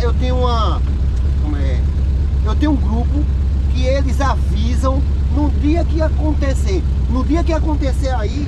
Eu tenho um grupo que eles avisam no dia que acontecer. No dia que acontecer aí.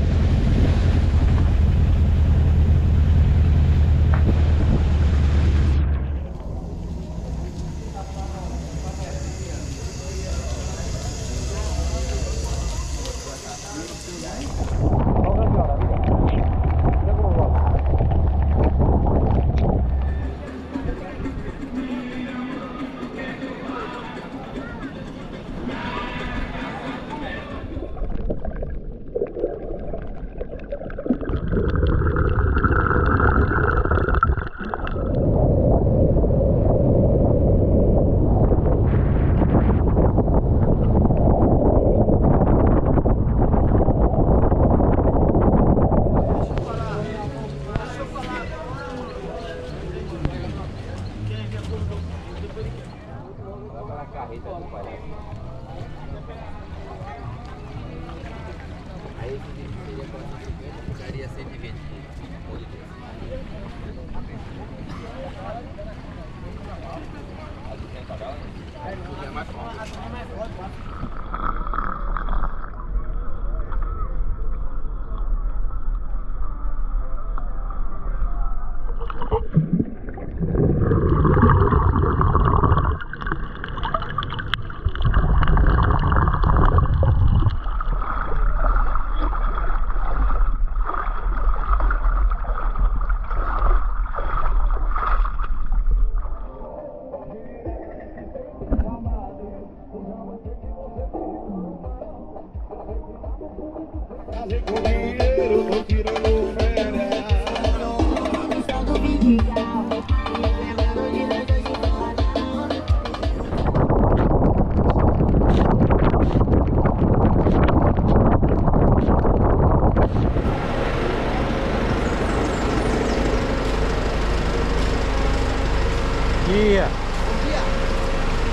Dia. Bom dia.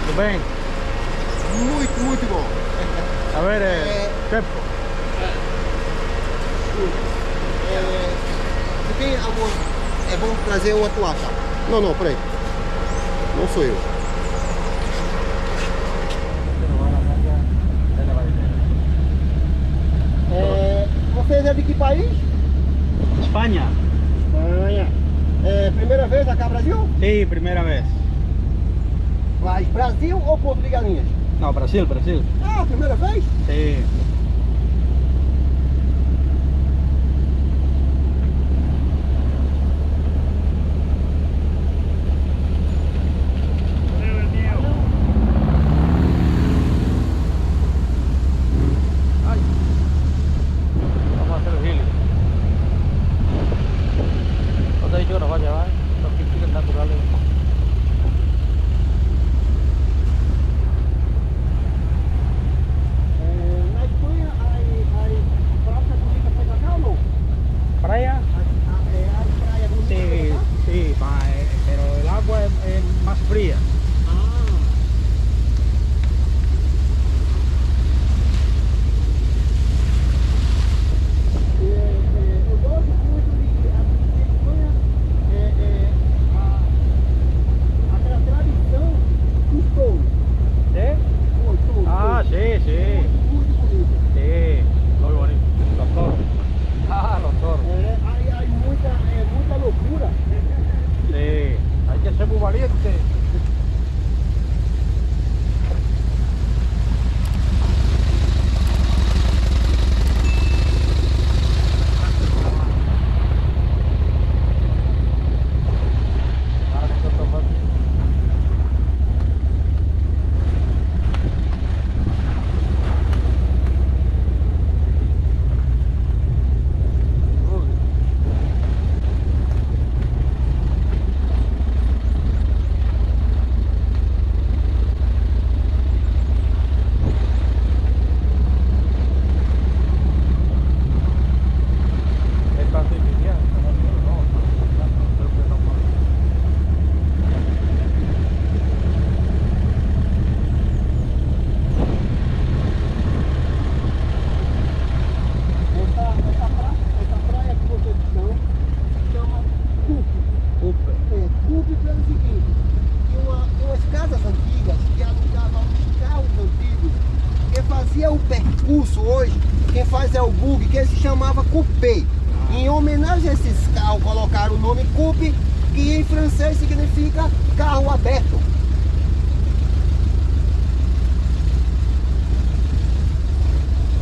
Tudo bem? Muito bom. A ver, tempo. Você tem alguma... É bom trazer uma toalha. Não, peraí. Não sou eu. Vocês é de que país? Espanha. Espanha. Primeira vez aqui no Brasil? Sí, primera vez. Mas Brasil ou Porto de Galinhas? No, Brasil. Ah, primeira vez? Sí. Vamos a hacer el heli. No te he dicho que nos va a llevar los piscinas naturales. chamava coupé. Em homenagem a esses carros, colocaram o nome coupe, que em francês significa carro aberto.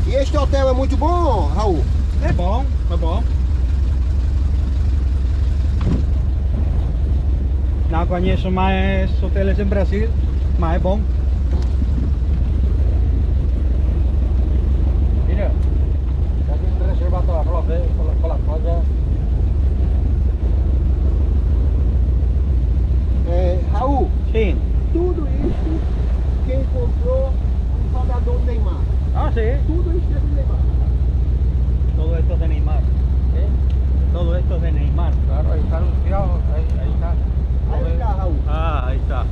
E este hotel é muito bom, Raul? É bom, é bom. Não conheço mais hotéis em Brasil, mas é bom. Mira, já tem reservado a la playa. Raul, Sim. tudo isso quem comprou o jogador Neymar. Ah, sim. Tudo isso é do Neymar. Todo esto es de Neymar. ¿Eh? Todo esto es de Neymar. Claro, ahí está anunciado, ahí está. Aí está, Raul. Ah, ahí está.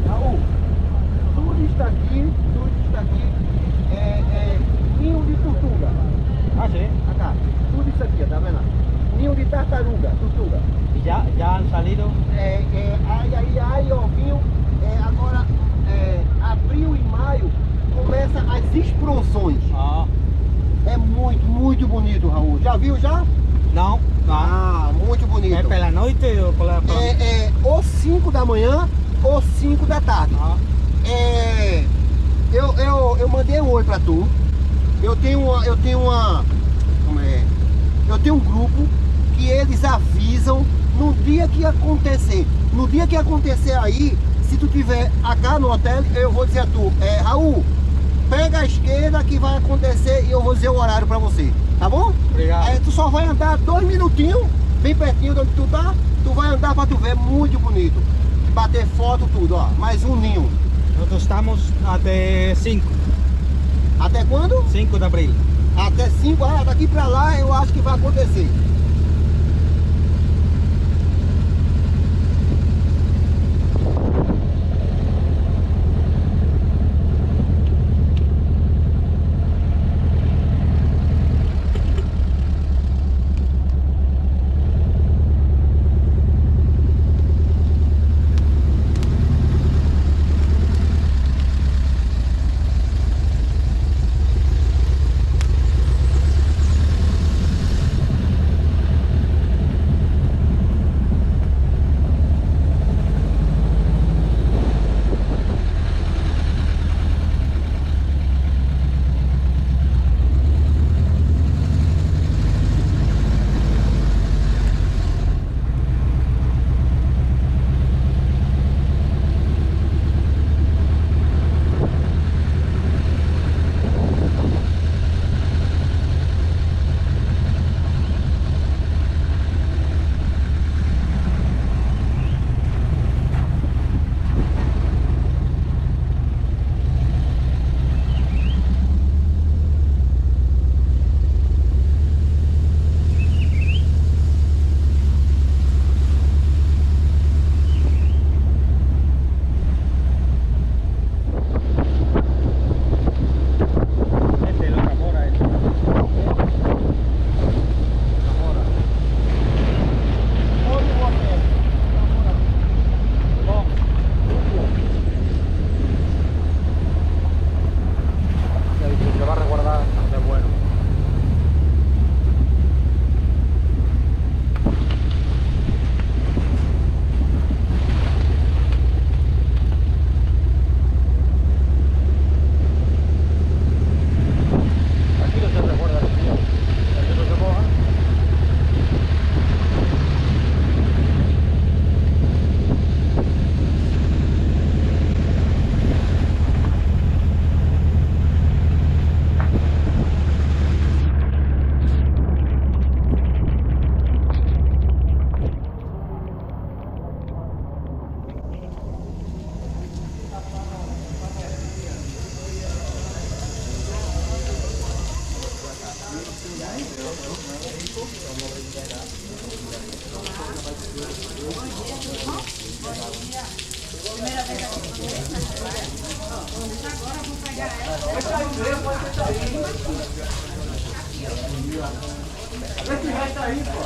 Raul, tudo está aqui é ninho de tortuga. Ah, sí. Acá, tudo isso aqui, tá vendo? Ninho de tartaruga, tortuga. ¿Y ya han salido? Aí, ovinho, agora, abril e maio, começa as explosões. Ah. É muito, muito bonito, Raul. Já viu já? Não, não. Ah, muito bonito. ¿Es pela noite ou pela... Ou 5 da manhã ou 5 da tarde. Ah. Eu mandei um oi pra tu. Eu tenho um grupo que eles avisam no dia que acontecer. No dia que acontecer aí, se tu tiver acá no hotel, eu vou dizer a tu, Raul, pega a esquerda que vai acontecer e eu vou dizer o horário pra você, tá bom? Obrigado. Tu só vai andar 2 minutinhos, bem pertinho de onde tu tá, tu vai andar pra tu ver, muito bonito. Bater foto, tudo, ó, mais um ninho. Nosotros estamos até 5 Até quando? de abril. Até 5, daqui pra lá eu acho que vai acontecer. Esse resto aí, pô.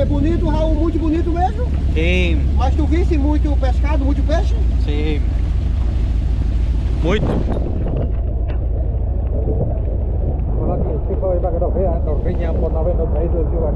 Bonito, Raul, muito bonito mesmo? Sim, Mas tu visse muito pescado, muito peixe? sim. Muito. Kalau kita kau ibarat kau ya, kau kenya pun nawe nak bayi tu juga.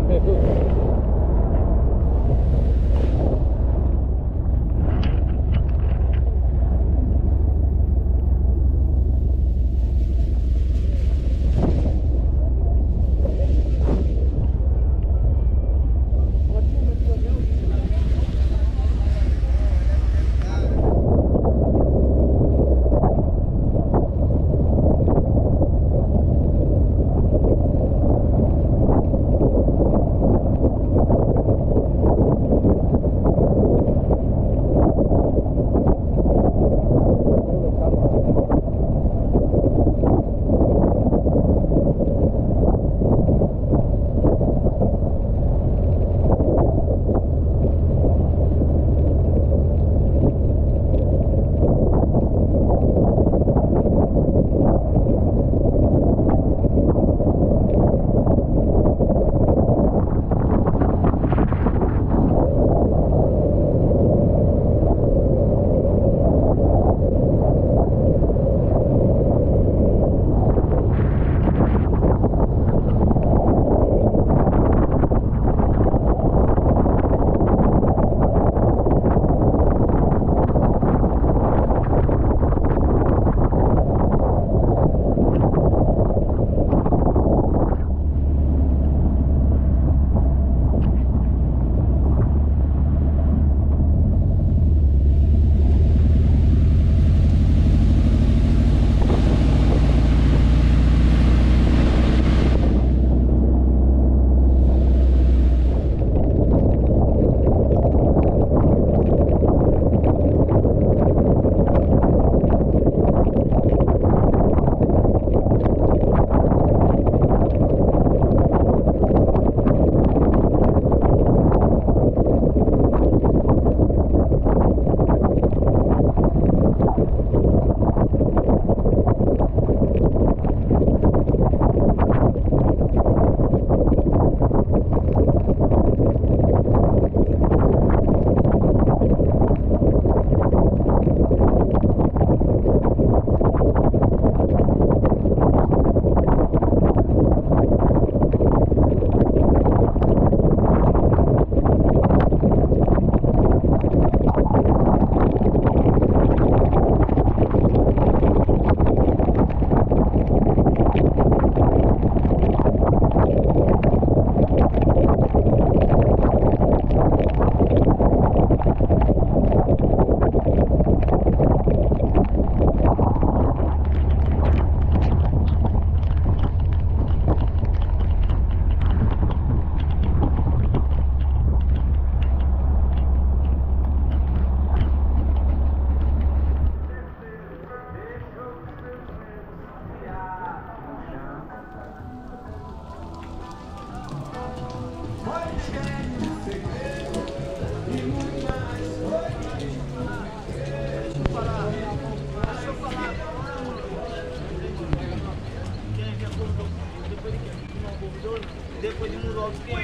Bom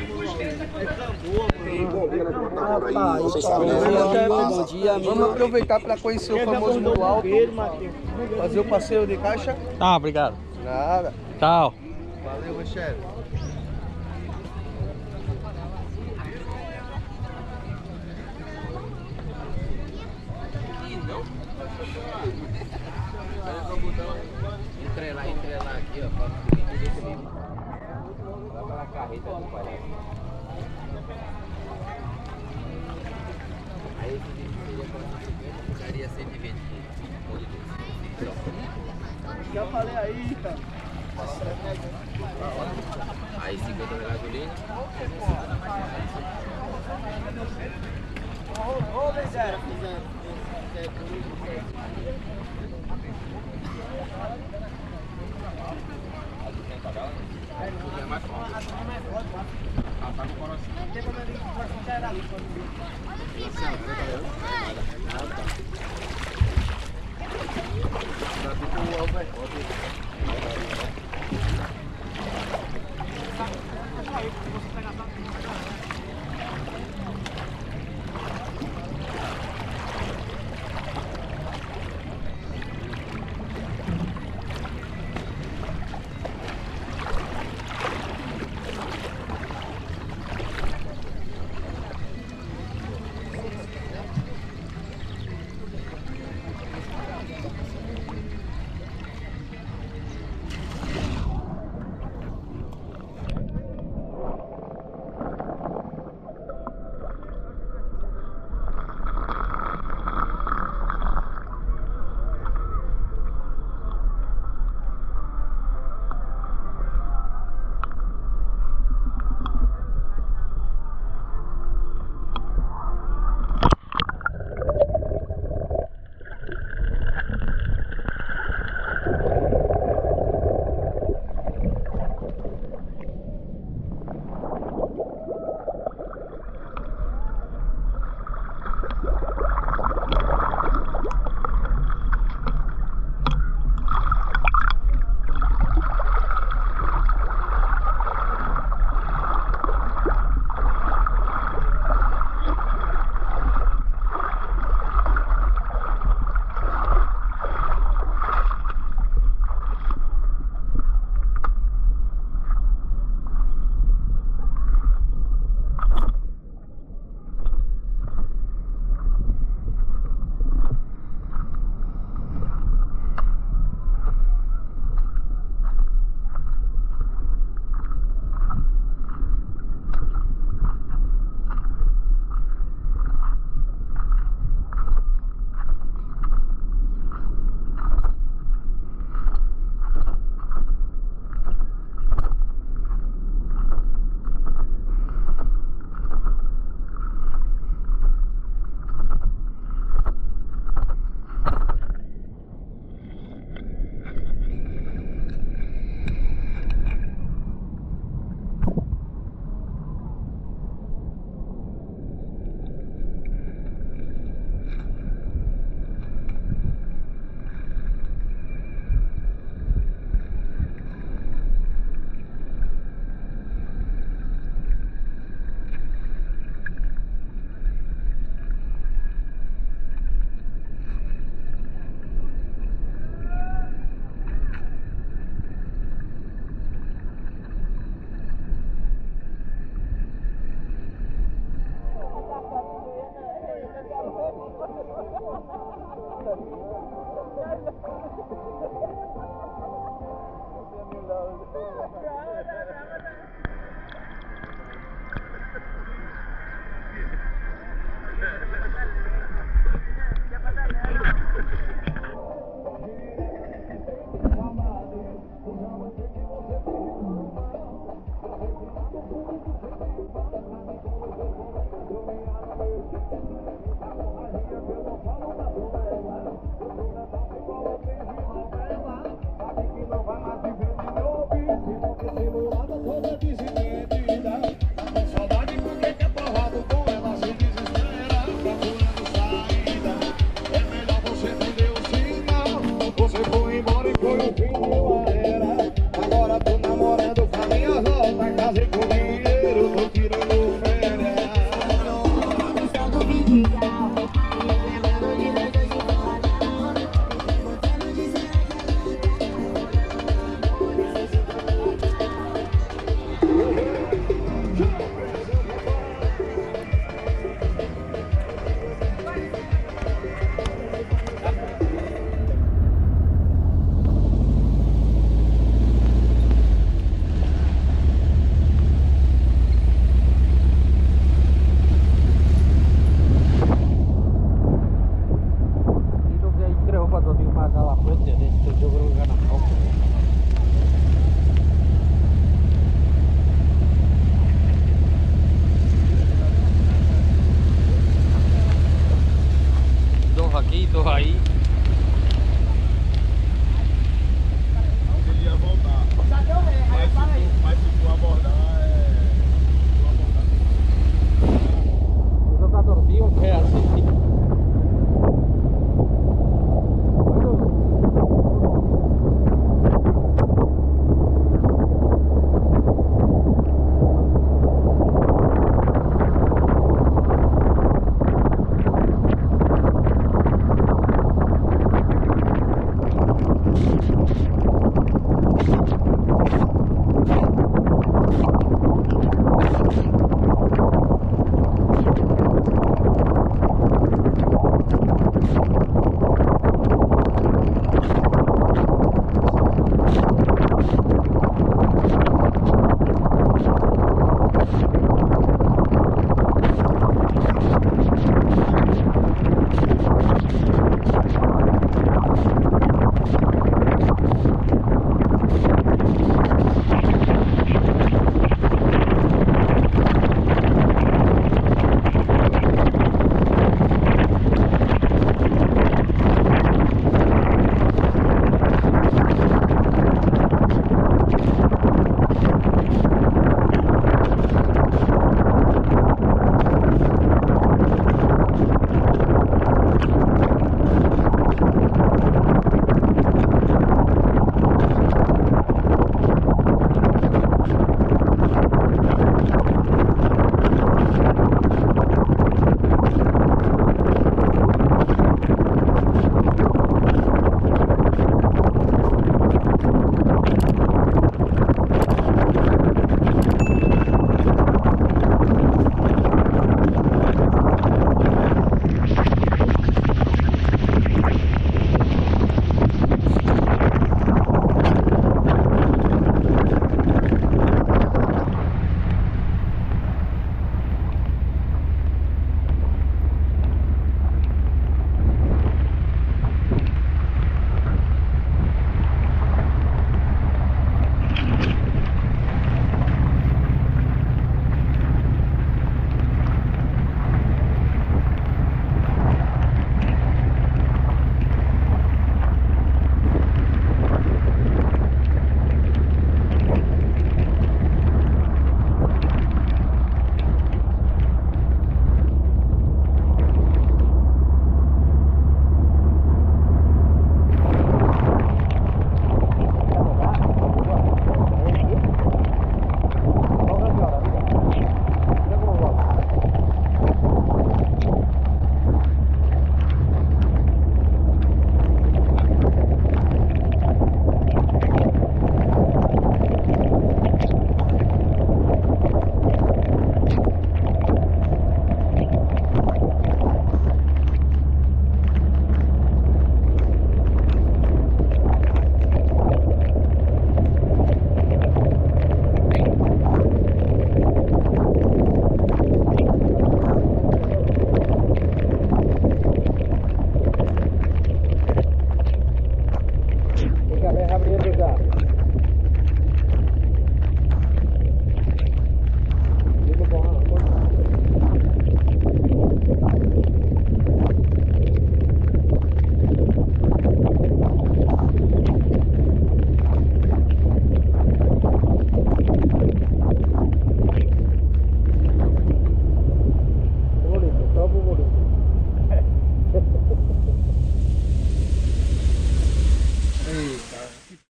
dia, amigo. Vamos aproveitar para conhecer o famoso Muro Alto, fazer o passeio de caixa. Tá, obrigado. Nada. Tchau. Valeu, meu chefe. Entrelar aqui, ó, pra subir direito ali. Vai pela carreta do palhaço. Aí esse vídeo seria 450, ficaria 120 aqui. Já falei aí, cara. Aí 50 da gasolina. Ô, Bezerra.